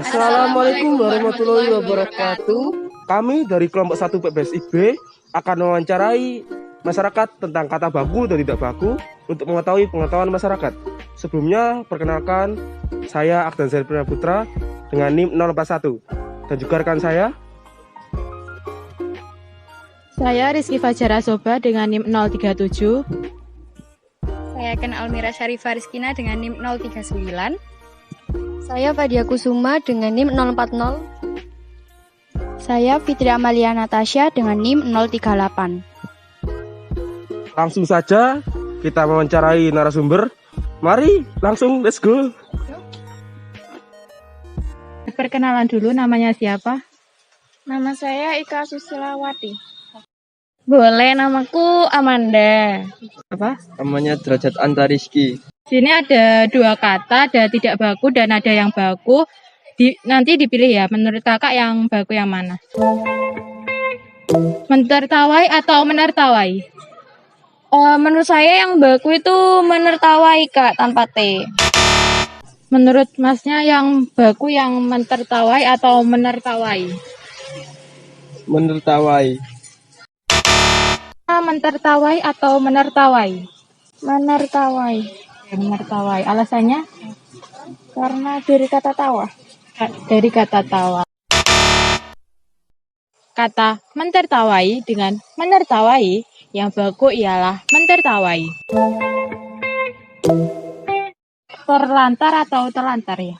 Assalamualaikum warahmatullahi wabarakatuh. Kami dari kelompok 1 PBSIB akan mewawancarai masyarakat tentang kata baku dan tidak baku untuk mengetahui pengetahuan masyarakat. Sebelumnya, perkenalkan saya Akdan Zerpina Putra dengan NIM 041 dan juga rekan saya. Saya Rizky Fajara Soba dengan NIM 037. Saya Ken Almira Syarifah Rizkina dengan NIM 039. Saya Fadia Kusuma dengan NIM 040. Saya Fitri Amalia Natasha dengan NIM 038. Langsung saja kita mewawancarai narasumber. Mari langsung, let's go. Perkenalan dulu, namanya siapa? Nama saya Ika Susilawati. Boleh, namaku Amanda. Apa? Namanya Derajat Antariski. Sini ada dua kata, ada tidak baku dan ada yang baku. Nanti dipilih ya, menurut kakak yang baku yang mana? Mentertawai atau menertawai? Menurut saya yang baku itu menertawai, Kak, tanpa T. Menurut masnya yang baku yang mentertawai atau menertawai? Menertawai. Mentertawai atau menertawai? Menertawai. Menertawai. Alasannya? Karena dari kata tawa. Dari kata tawa. Kata mentertawai dengan menertawai, yang baku ialah mentertawai. Terlantar atau terlantar ya?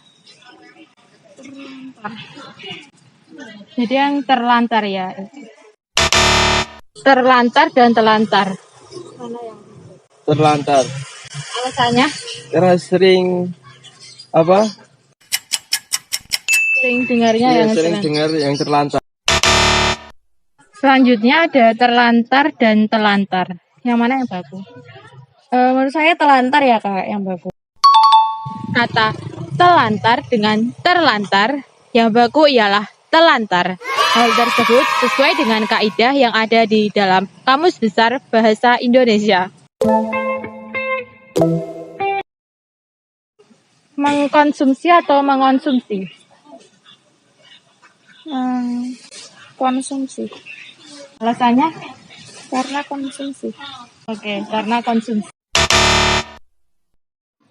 Terlantar. Jadi yang terlantar ya. Terlantar dan telantar. Mana yang? Terlantar. Alasannya? Karena sering Sering dengarnya Iya, yang sering terlantar. dengar yang terlantar. Selanjutnya ada terlantar dan telantar. Yang mana yang baku? Menurut saya telantar ya, Kak, yang baku. Kata telantar dengan terlantar, yang baku ialah telantar. Hal tersebut sesuai dengan kaidah yang ada di dalam Kamus Besar Bahasa Indonesia. Mengkonsumsi atau mengonsumsi? Konsumsi. Alasannya? Karena konsumsi. Oke, karena konsumsi.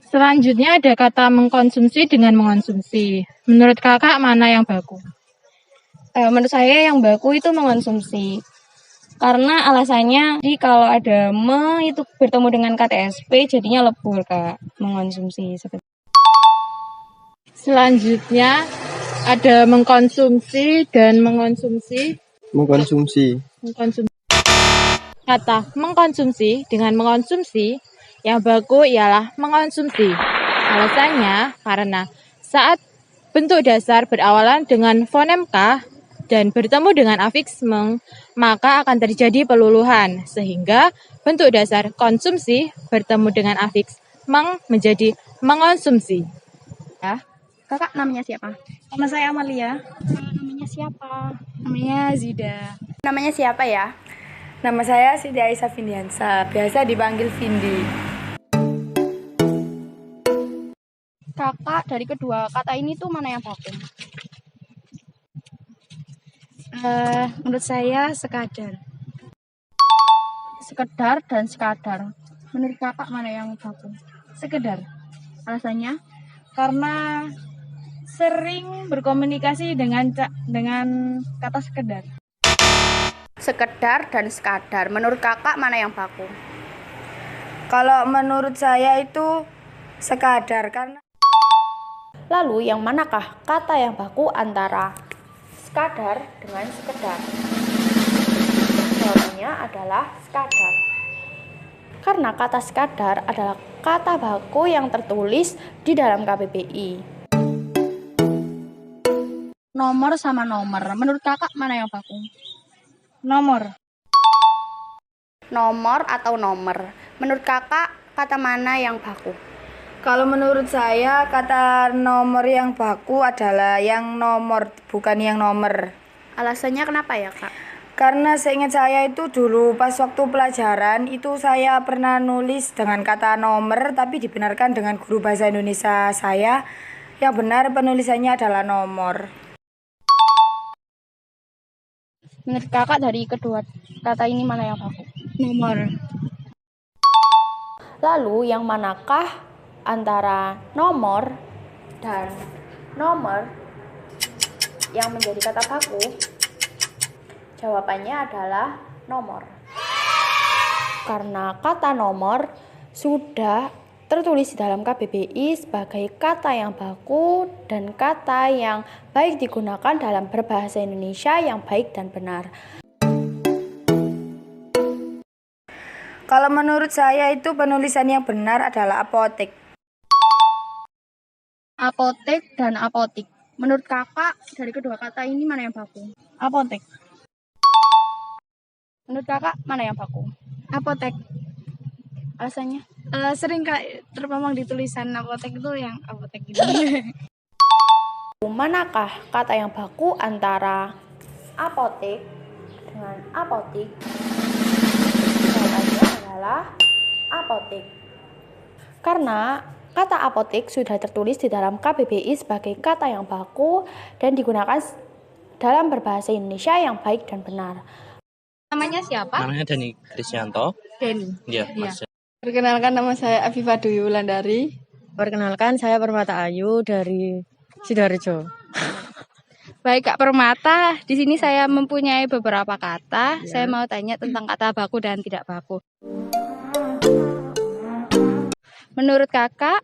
Selanjutnya ada kata mengkonsumsi dengan mengonsumsi. Menurut kakak mana yang baku? Menurut saya yang baku itu mengonsumsi. Karena alasannya, jadi kalau ada itu bertemu dengan KTSP jadinya lebur, Kak. Mengonsumsi seperti. Selanjutnya ada mengkonsumsi dan mengonsumsi. Mengkonsumsi. Kata mengkonsumsi dengan mengonsumsi, yang baku ialah mengonsumsi. Alasannya karena saat bentuk dasar berawalan dengan fonem K dan bertemu dengan afiks meng, maka akan terjadi peluluhan, sehingga bentuk dasar konsumsi bertemu dengan afiks meng menjadi mengonsumsi. Ya. Kakak namanya siapa? Nama saya Amalia. Namanya siapa? Namanya Zida. Namanya siapa ya? Nama saya Siti Aisyah Vindiansa, biasa dipanggil Vindi. Kakak dari kedua kata ini tuh mana yang baku? Menurut saya sekadar. Sekedar dan sekadar. Menurut kakak mana yang baku? Sekedar. Alasannya? Karena sering berkomunikasi dengan kata sekedar. Sekedar dan sekadar. Menurut kakak mana yang baku? Kalau menurut saya itu sekadar karena. Lalu yang manakah kata yang baku antara sekadar dengan sekedar? Jawabannya adalah sekadar. Karena kata sekadar adalah kata baku yang tertulis di dalam KBBI. Nomor sama nomor. Menurut kakak mana yang baku? Nomor. Nomor atau nomor. Menurut kakak kata mana yang baku? Kalau menurut saya kata nomor yang baku adalah yang nomor, bukan yang nomor. Alasannya kenapa ya, Kak? Karena seingat saya itu dulu pas waktu pelajaran itu saya pernah nulis dengan kata nomor, tapi dibenarkan dengan guru bahasa Indonesia saya Yang benar penulisannya adalah nomor. Menurut kakak dari kedua kata ini mana yang baku? Nomor. Lalu yang manakah antara nomor dan nomor yang menjadi kata baku? Jawabannya adalah nomor. Karena kata nomor sudah tertulis di dalam KBBI sebagai kata yang baku dan kata yang baik digunakan dalam berbahasa Indonesia yang baik dan benar. Kalau menurut saya itu penulisan yang benar adalah apotek. Apotek dan apotik. Menurut kakak dari kedua kata ini mana yang baku? Apotek. Menurut kakak mana yang baku? Apotek. Alasannya? Sering terpampang di tulisan apotek itu yang apotek gitu. Manakah kata yang baku antara apotek dengan apotik? Jawabannya adalah apotek. Karena kata apotek sudah tertulis di dalam KBBI sebagai kata yang baku dan digunakan dalam berbahasa Indonesia yang baik dan benar. Namanya siapa? Namanya Dani Krisyanto. Denny. Iya, Mas. Perkenalkan, nama saya Afifah Dwi Wulandari. Perkenalkan, saya Permata Ayu dari Sidoarjo. Baik Kak Permata, di sini saya mempunyai beberapa kata. Saya mau tanya tentang kata baku dan tidak baku. Menurut kakak,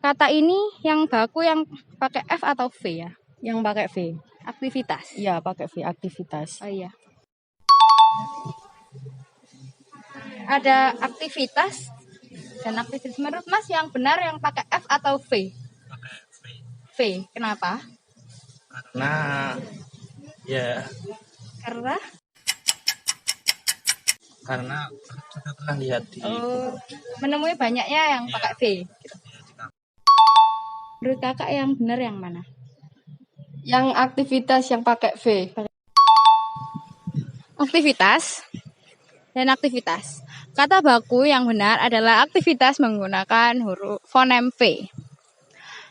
kata ini yang baku yang pakai F atau V ya? Yang pakai V. Aktivitas. Iya, pakai V, aktivitas. Oh iya. Ada aktivitas dan aktivitas. Menurut Mas yang benar yang pakai F atau V? Pakai V. V. Kenapa? Karena ya karena sudah pernah lihat di menemui banyaknya yang pakai V. Menurut kakak yang benar yang mana? Yang aktivitas yang pakai V. Aktivitas dan aktivitas. Kata baku yang benar adalah aktivitas menggunakan huruf fonem V.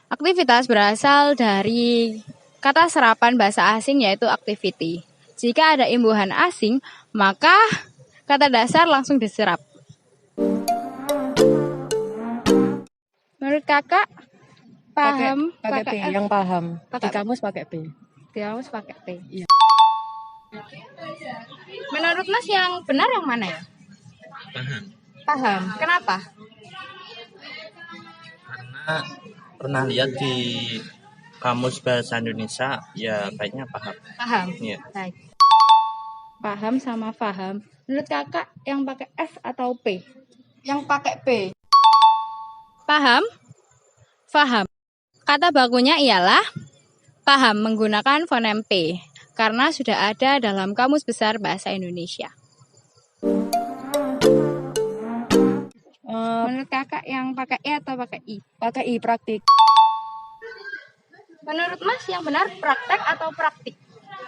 Aktivitas berasal dari kata serapan bahasa asing yaitu activity. Jika ada imbuhan asing, maka kata dasar langsung diserap. Menurut kakak, paham? Pakai P, F? yang paham. Pakai Di kamus pakai P. Di kamus pakai P. Iya. Menurut Mas yang benar yang mana ya? Paham. Kenapa? karena pernah lihat di kamus bahasa Indonesia, ya kayaknya paham. Paham. Iya. Baik. Paham sama paham. Menurut kakak yang pakai F atau P? Yang pakai P. Paham? Paham. Kata bakunya ialah paham menggunakan fonem P karena sudah ada dalam Kamus Besar Bahasa Indonesia. Menurut kakak yang pakai E atau pakai I? Pakai I, praktik. Menurut Mas yang benar praktek atau praktik?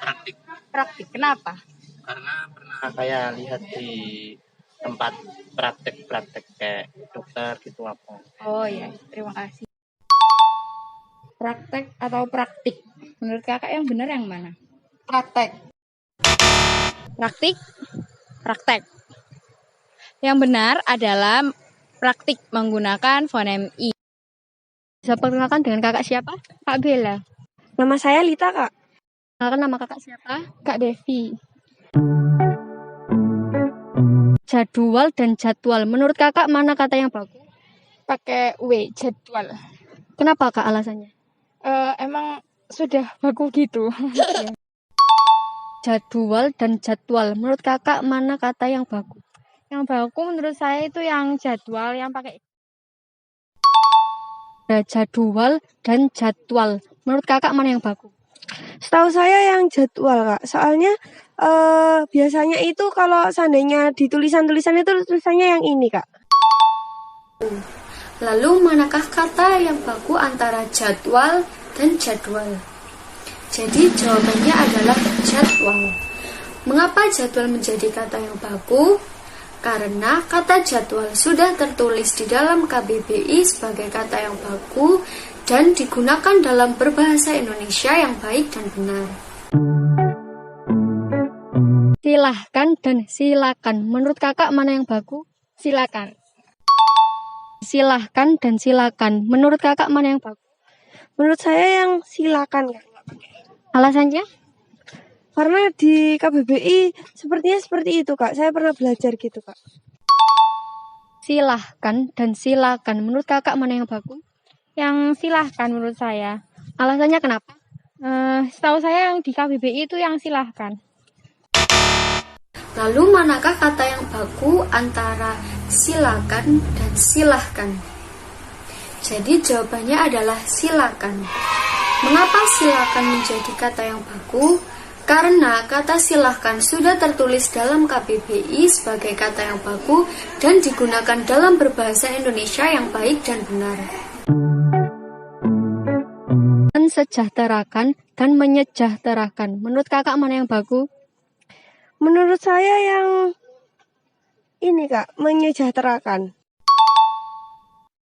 Praktik. Praktik. Kenapa? Karena pernah kayak lihat di tempat praktek kayak dokter gitu apa. Oh iya, terima kasih. Praktek atau praktik? Menurut kakak yang benar yang mana? Praktek. Praktik, praktek. Yang benar adalah praktik menggunakan fonem I. Bisa perkenalkan dengan kakak siapa? Kak Bella. Nama saya Lita, Kak. Perkenalkan nama kakak siapa? Kak Devi. Jadwal dan jadwal. Menurut kakak mana kata yang bagus? Pakai W, jadwal. Kenapa, Kak, alasannya? Emang sudah baku gitu. Jadwal dan jadwal. Menurut kakak mana kata yang bagus? Yang baku menurut saya itu yang jadwal yang pakai Ada jadwal dan jadwal. Menurut kakak mana yang bagus? Setahu saya yang jadwal, Kak. Soalnya biasanya itu kalau seandainya di tulisan-tulisan itu tulisannya yang ini, Kak. Lalu manakah kata yang baku antara jadwal dan jadwal? Jadi jawabannya adalah jadwal. Mengapa jadwal menjadi kata yang baku? Karena kata jadwal sudah tertulis di dalam KBBI sebagai kata yang baku dan digunakan dalam berbahasa Indonesia yang baik dan benar. Silahkan dan silakan. Menurut kakak mana yang bagus? Silakan. Silahkan dan silakan. Menurut kakak mana yang bagus? Menurut saya yang silakan, Kak. Alasannya? Karena di KBBI sepertinya seperti itu, Kak. Saya pernah belajar gitu, Kak. Silahkan dan silakan. Menurut kakak mana yang bagus? Yang silahkan menurut saya. Alasannya kenapa? Setahu saya yang di KBBI itu yang silahkan. Lalu manakah kata yang baku antara silakan dan silahkan? Jadi jawabannya adalah silakan. Mengapa silakan menjadi kata yang baku? Karena kata silahkan sudah tertulis dalam KBBI sebagai kata yang baku dan digunakan dalam berbahasa Indonesia yang baik dan benar. Mensejahterakan dan menyejahterakan. Menurut kakak mana yang bagus? Menurut saya yang ini, Kak, menyejahterakan.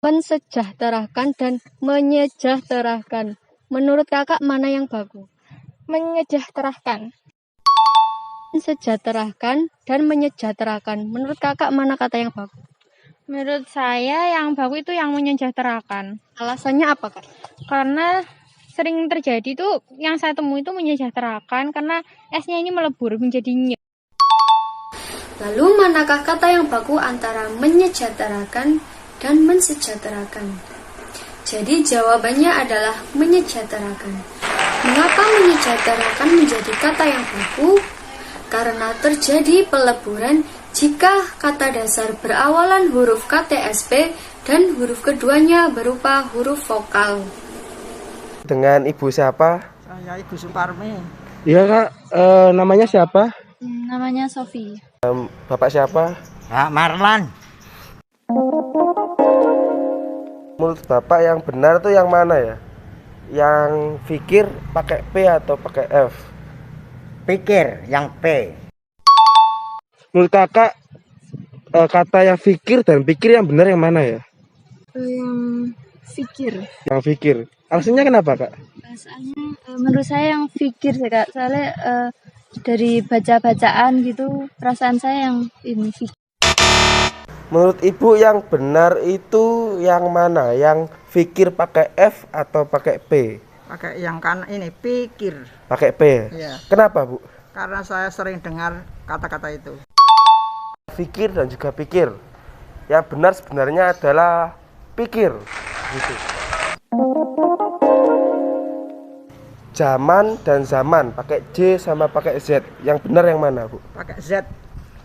Mensejahterakan dan menyejahterakan. Menurut kakak mana yang bagus? Menyejahterakan. Mensejahterakan dan menyejahterakan. Menurut kakak mana kata yang bagus? Menurut saya yang bagus itu yang menyejahterakan. Alasannya apa, Kak? Karena sering terjadi tuh yang saya temui itu menyejahterakan karena S-nya ini melebur menjadi nye. Lalu manakah kata yang baku antara menyejahterakan dan mensejahterakan? Jadi jawabannya adalah menyejahterakan. Mengapa menyejahterakan menjadi kata yang baku? Karena terjadi peleburan jika kata dasar berawalan huruf KTSP dan huruf keduanya berupa huruf vokal. Dengan ibu siapa? Saya Ibu Suparmi. Iya, Kak. Namanya siapa? Namanya Sofi. Bapak siapa? Pak Marlan. Menurut Bapak yang benar tuh yang mana ya? Yang pikir pakai P atau pakai F? Pikir yang P. Menurut Kakak kata yang pikir dan pikir yang benar yang mana ya? Yang pikir. Yang pikir. Alasannya kenapa, Kak? Soalnya menurut saya yang pikir sih, Kak. Soalnya dari baca-bacaan gitu, perasaan saya yang ini pikir. Menurut Ibu yang benar itu yang mana? Yang pikir pakai F atau pakai P? Pakai yang kanan ini, pikir. Pakai P. Iya. Kenapa, Bu? Karena saya sering dengar kata-kata itu. Pikir dan juga pikir. Yang benar sebenarnya adalah pikir. Gitu. Zaman dan zaman, pakai J sama pakai Z. Yang benar yang mana, Bu? Pakai Z.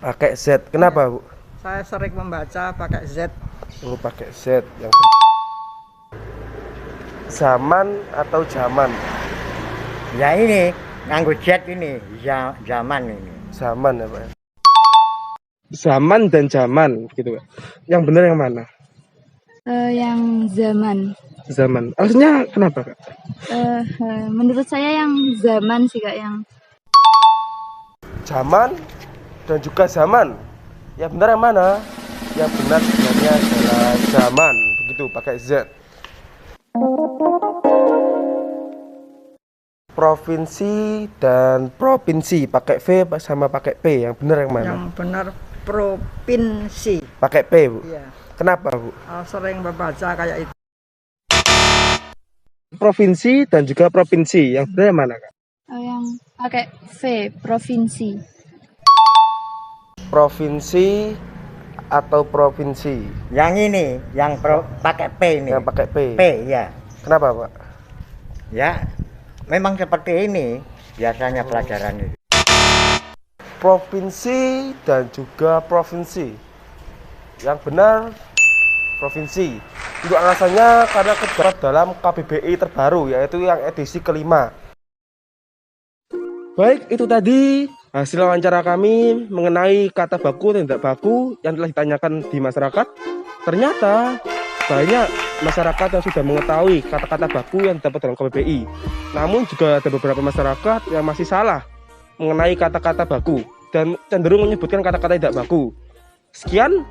Pakai Z. Kenapa, Bu? Saya sering membaca pakai Z. Oh, pakai Z. Yang benar. Zaman atau zaman? Ya ini, nganggo Z ini, zaman ini. Zaman ya, Pak. Zaman dan zaman, gitu, Pak. Yang benar yang mana? Yang zaman. Zaman. Alasannya kenapa, Kak? Menurut saya yang zaman sih, Kak, yang Zaman dan juga zaman. Yang benar yang mana? Yang benar sebenarnya adalah zaman. Begitu, pakai Z. Provinsi dan provinsi pakai V sama pakai P. Yang benar yang mana? Yang benar provinsi. Pakai P, Bu. Iya. Kenapa, Bu? Sering membaca kayak itu. Provinsi dan juga provinsi. Yang benar yang mana, Kak? yang pakai V, provinsi. Provinsi atau provinsi? Yang ini, yang pakai P ini. Yang pakai P. P, ya. Kenapa, Pak? Ya, memang seperti ini biasanya pelajaran itu. Provinsi dan juga provinsi. Yang benar provinsi. Untuk alasannya karena terdapat dalam KBBI terbaru, yaitu yang edisi kelima. Baik, itu tadi hasil wawancara kami mengenai kata baku dan tidak baku yang telah ditanyakan di masyarakat. Ternyata banyak masyarakat yang sudah mengetahui kata-kata baku yang terdapat dalam KBBI. Namun juga ada beberapa masyarakat yang masih salah mengenai kata-kata baku dan cenderung menyebutkan kata-kata tidak baku. Sekian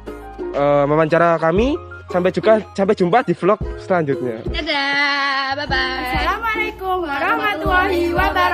wawancara kami. Sampai jumpa di vlog selanjutnya. Dadah, bye-bye. Assalamualaikum warahmatullahi wabarakatuh.